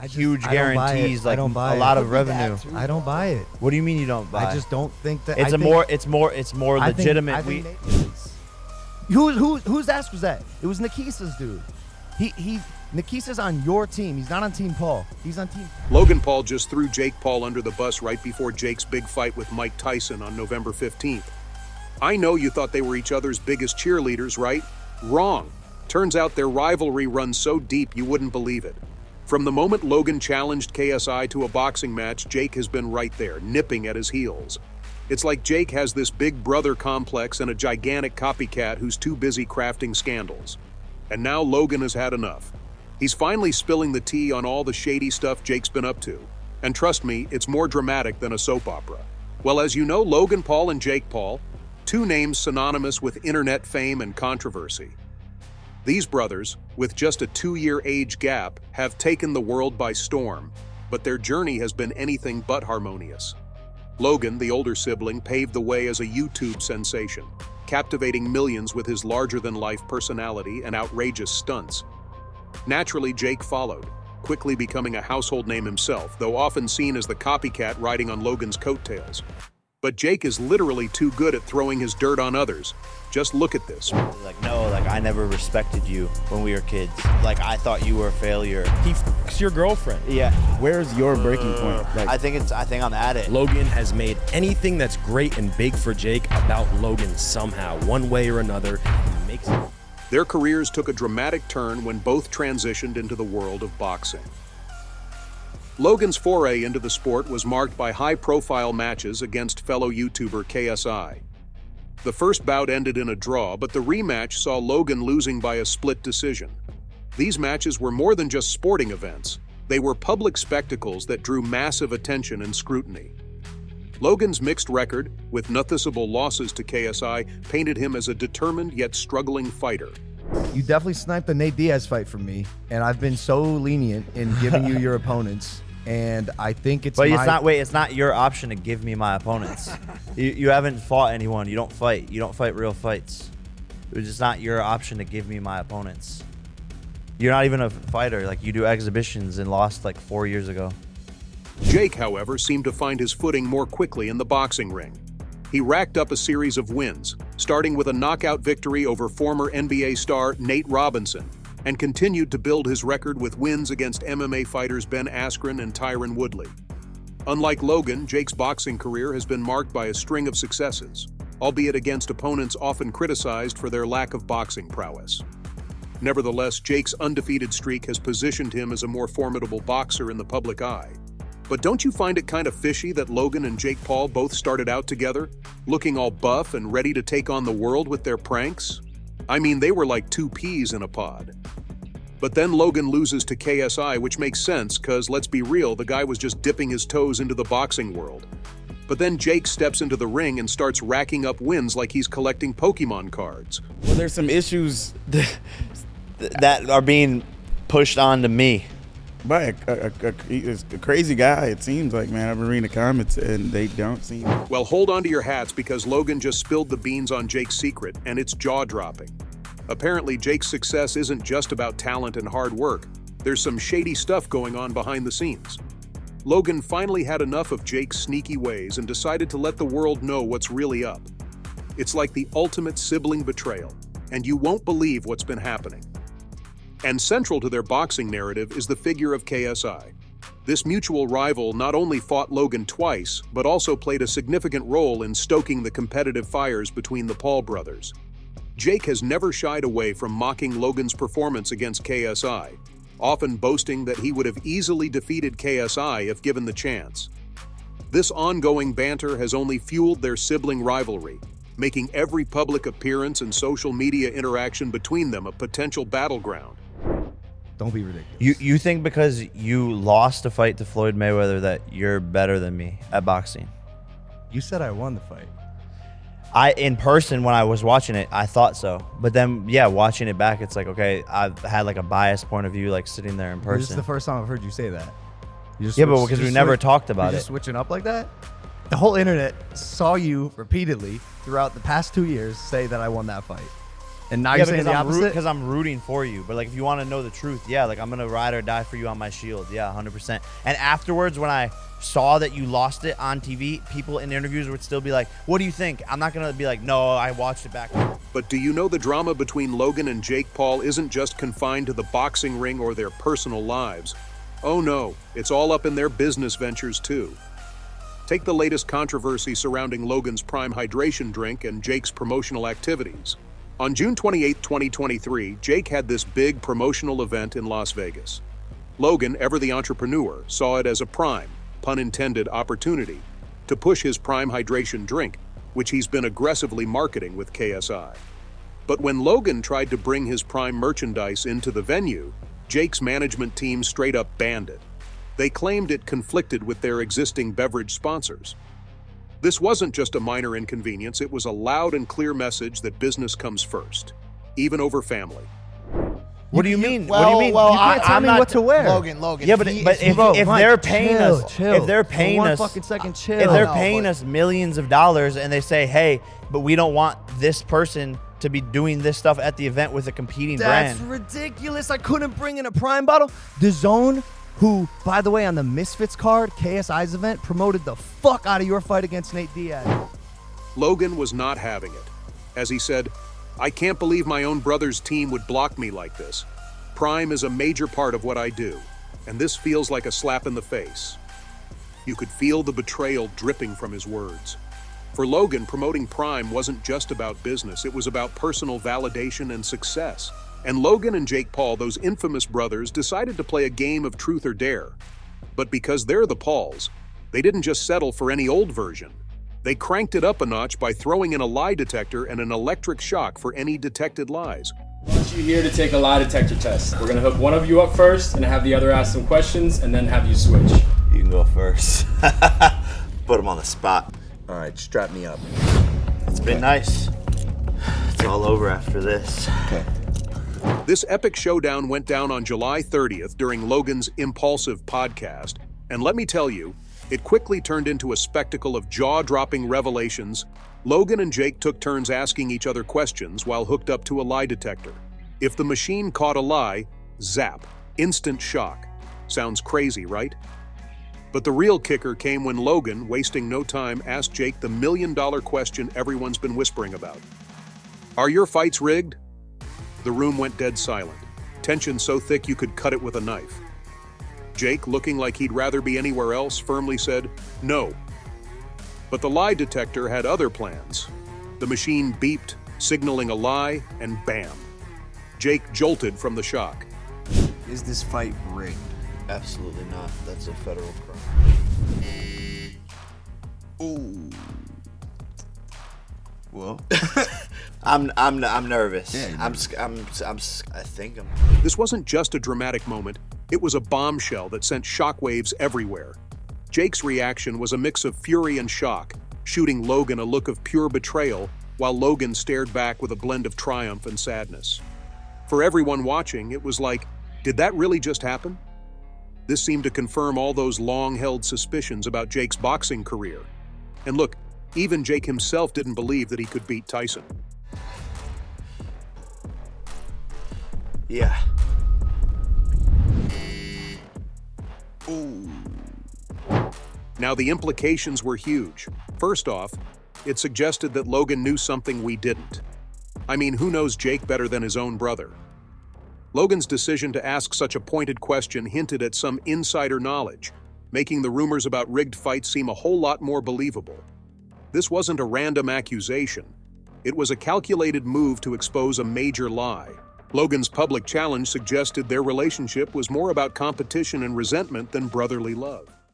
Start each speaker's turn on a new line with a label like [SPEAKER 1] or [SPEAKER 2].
[SPEAKER 1] huge guarantees, like a lot of revenue.
[SPEAKER 2] I don't buy it.
[SPEAKER 1] What do you mean you don't buy?
[SPEAKER 2] I just don't think that.
[SPEAKER 1] It's more legitimate.
[SPEAKER 2] Whose ass was that? It was Nikisa's dude. Nikisa's on your team. He's not on Team Paul. He's on Team.
[SPEAKER 3] Logan Paul just threw Jake Paul under the bus right before Jake's big fight with Mike Tyson on November 15th. I know you thought they were each other's biggest cheerleaders, right? Wrong. Turns out their rivalry runs so deep you wouldn't believe it. From the moment Logan challenged KSI to a boxing match, Jake has been right there, nipping at his heels. It's like Jake has this big brother complex and a gigantic copycat who's too busy crafting scandals. And now Logan has had enough. He's finally spilling the tea on all the shady stuff Jake's been up to. And trust me, it's more dramatic than a soap opera. Well, as you know, Logan Paul and Jake Paul, two names synonymous with internet fame and controversy. These brothers, with just a 2-year age gap, have taken the world by storm, but their journey has been anything but harmonious. Logan, the older sibling, paved the way as a YouTube sensation, captivating millions with his larger-than-life personality and outrageous stunts. Naturally, Jake followed, quickly becoming a household name himself, though often seen as the copycat riding on Logan's coattails. But Jake is literally too good at throwing his dirt on others. Just look at this.
[SPEAKER 1] Like, no, like, I never respected you when we were kids. Like, I thought you were a failure.
[SPEAKER 4] He f***s your girlfriend.
[SPEAKER 1] Yeah.
[SPEAKER 5] Where's your breaking point? Like,
[SPEAKER 1] I think I'm at it.
[SPEAKER 4] Logan has made anything that's great and big for Jake about Logan somehow, one way or another. He makes it.
[SPEAKER 3] Their careers took a dramatic turn when both transitioned into the world of boxing. Logan's foray into the sport was marked by high-profile matches against fellow YouTuber KSI. The first bout ended in a draw, but the rematch saw Logan losing by a split decision. These matches were more than just sporting events. They were public spectacles that drew massive attention and scrutiny. Logan's mixed record, with noticeable losses to KSI, painted him as a determined yet struggling fighter.
[SPEAKER 2] You definitely sniped the Nate Diaz fight from me, and I've been so lenient in giving you your opponents. And I think it's.
[SPEAKER 1] But it's not your option to give me my opponents. You haven't fought anyone. You don't fight. You don't fight real fights. It's just not your option to give me my opponents. You're not even a fighter. Like, you do exhibitions and lost like 4 years ago.
[SPEAKER 3] Jake, however, seemed to find his footing more quickly in the boxing ring. He racked up a series of wins, starting with a knockout victory over former NBA star Nate Robinson, and continued to build his record with wins against MMA fighters Ben Askren and Tyron Woodley. Unlike Logan, Jake's boxing career has been marked by a string of successes, albeit against opponents often criticized for their lack of boxing prowess. Nevertheless, Jake's undefeated streak has positioned him as a more formidable boxer in the public eye. But don't you find it kind of fishy that Logan and Jake Paul both started out together, looking all buff and ready to take on the world with their pranks? I mean, they were like two peas in a pod. But then Logan loses to KSI, which makes sense, cause let's be real, the guy was just dipping his toes into the boxing world. But then Jake steps into the ring and starts racking up wins like he's collecting Pokemon cards.
[SPEAKER 5] well, there's some issues.
[SPEAKER 1] That are being pushed on to me.
[SPEAKER 5] But he's a crazy guy, it seems like, man. I've been reading the comments, and they don't seem...
[SPEAKER 3] Well, hold on to your hats because Logan just spilled the beans on Jake's secret, and it's jaw-dropping. Apparently, Jake's success isn't just about talent and hard work. There's some shady stuff going on behind the scenes. Logan finally had enough of Jake's sneaky ways and decided to let the world know what's really up. It's like the ultimate sibling betrayal, and you won't believe what's been happening. And central to their boxing narrative is the figure of KSI. This mutual rival not only fought Logan twice, but also played a significant role in stoking the competitive fires between the Paul brothers. Jake has never shied away from mocking Logan's performance against KSI, often boasting that he would have easily defeated KSI if given the chance. This ongoing banter has only fueled their sibling rivalry, making every public appearance and social media interaction between them a potential battleground.
[SPEAKER 2] Don't be ridiculous.
[SPEAKER 1] You think because you lost a fight to Floyd Mayweather that you're better than me at boxing?
[SPEAKER 2] You said I won the fight.
[SPEAKER 1] In person, when I was watching it, I thought so. But then, yeah, watching it back, it's like, okay, I've had like a biased point of view, like sitting there in person.
[SPEAKER 2] This is the first time I've heard you say that.
[SPEAKER 1] Yeah, but because we never talked about
[SPEAKER 2] it. Just switching up like that? The whole internet saw you repeatedly throughout the past 2 years say that I won that fight. And now you're saying the opposite?
[SPEAKER 1] Because I'm rooting for you. But like, if you want to know the truth, yeah, like I'm gonna ride or die for you on my shield. Yeah, 100%. And afterwards, when I saw that you lost it on TV, people in interviews would still be like, "What do you think?" I'm not gonna be like, "No, I watched it back."
[SPEAKER 3] But do you know the drama between Logan and Jake Paul isn't just confined to the boxing ring or their personal lives? Oh no, it's all up in their business ventures too. Take the latest controversy surrounding Logan's Prime Hydration drink and Jake's promotional activities. On June 28, 2023, Jake had this big promotional event in Las Vegas. Logan, ever the entrepreneur, saw it as a prime, pun intended, opportunity to push his Prime Hydration drink, which he's been aggressively marketing with KSI. But when Logan tried to bring his Prime merchandise into the venue, Jake's management team straight up banned it. They claimed it conflicted with their existing beverage sponsors. This wasn't just a minor inconvenience, it was a loud and clear message that business comes first, even over family.
[SPEAKER 1] What do you mean?
[SPEAKER 2] Well,
[SPEAKER 1] what do you mean?
[SPEAKER 2] well, you can't tell
[SPEAKER 1] I'm
[SPEAKER 2] me
[SPEAKER 1] not,
[SPEAKER 2] what to wear.
[SPEAKER 6] Logan.
[SPEAKER 1] Yeah, but if
[SPEAKER 2] Mike,
[SPEAKER 1] they're paying
[SPEAKER 2] chill,
[SPEAKER 1] us,
[SPEAKER 2] chill.
[SPEAKER 1] if they're
[SPEAKER 2] For
[SPEAKER 1] paying
[SPEAKER 2] one
[SPEAKER 1] us,
[SPEAKER 2] fucking second, chill.
[SPEAKER 1] if they're
[SPEAKER 6] No,
[SPEAKER 1] paying
[SPEAKER 6] but-
[SPEAKER 1] us millions of dollars and they say, "Hey, but we don't want this person to be doing this stuff at the event with a competing
[SPEAKER 2] That's
[SPEAKER 1] brand."
[SPEAKER 2] ridiculous. I couldn't bring in a Prime bottle. The Zone, who, by the way, on the Misfits card, KSI's event, promoted the fuck out of your fight against Nate Diaz.
[SPEAKER 3] Logan was not having it. As he said, "I can't believe my own brother's team would block me like this. Prime is a major part of what I do, and this feels like a slap in the face." You could feel the betrayal dripping from his words. For Logan, promoting Prime wasn't just about business, it was about personal validation and success. And Logan and Jake Paul, those infamous brothers, decided to play a game of truth or dare. But because they're the Pauls, they didn't just settle for any old version. They cranked it up a notch by throwing in a lie detector and an electric shock for any detected lies.
[SPEAKER 7] I want you here to take a lie detector test. We're gonna hook one of you up first and have the other ask some questions and then have you switch.
[SPEAKER 1] You can go first. Put him on the spot.
[SPEAKER 6] All right, strap me up.
[SPEAKER 1] It's been nice. It's all over after this.
[SPEAKER 6] Okay.
[SPEAKER 3] This epic showdown went down on July 30th during Logan's Impulsive podcast, and let me tell you, it quickly turned into a spectacle of jaw-dropping revelations. Logan and Jake took turns asking each other questions while hooked up to a lie detector. If the machine caught a lie, zap, instant shock. Sounds crazy, right? But the real kicker came when Logan, wasting no time, asked Jake the million-dollar question everyone's been whispering about. "Are your fights rigged?" The room went dead silent, tension so thick you could cut it with a knife. Jake, looking like he'd rather be anywhere else, firmly said, "No." But the lie detector had other plans. The machine beeped, signaling a lie, and bam. Jake jolted from the shock.
[SPEAKER 6] Is this fight rigged?
[SPEAKER 1] Absolutely not. That's a federal crime.
[SPEAKER 6] Ooh. Well,
[SPEAKER 1] I'm nervous.
[SPEAKER 6] Yeah, you're
[SPEAKER 1] I think I'm.
[SPEAKER 3] This wasn't just a dramatic moment, it was a bombshell that sent shockwaves everywhere. Jake's reaction was a mix of fury and shock, shooting Logan a look of pure betrayal, while Logan stared back with a blend of triumph and sadness. For everyone watching, it was like, did that really just happen? This seemed to confirm all those long-held suspicions about Jake's boxing career. And look, even Jake himself didn't believe that he could beat Tyson.
[SPEAKER 1] Yeah.
[SPEAKER 6] ooh.
[SPEAKER 3] Now, the implications were huge. First off, it suggested that Logan knew something we didn't. I mean, who knows Jake better than his own brother? Logan's decision to ask such a pointed question hinted at some insider knowledge, making the rumors about rigged fights seem a whole lot more believable. This wasn't a random accusation. It was a calculated move to expose a major lie. Logan's public challenge suggested their relationship was more about competition and resentment than brotherly love.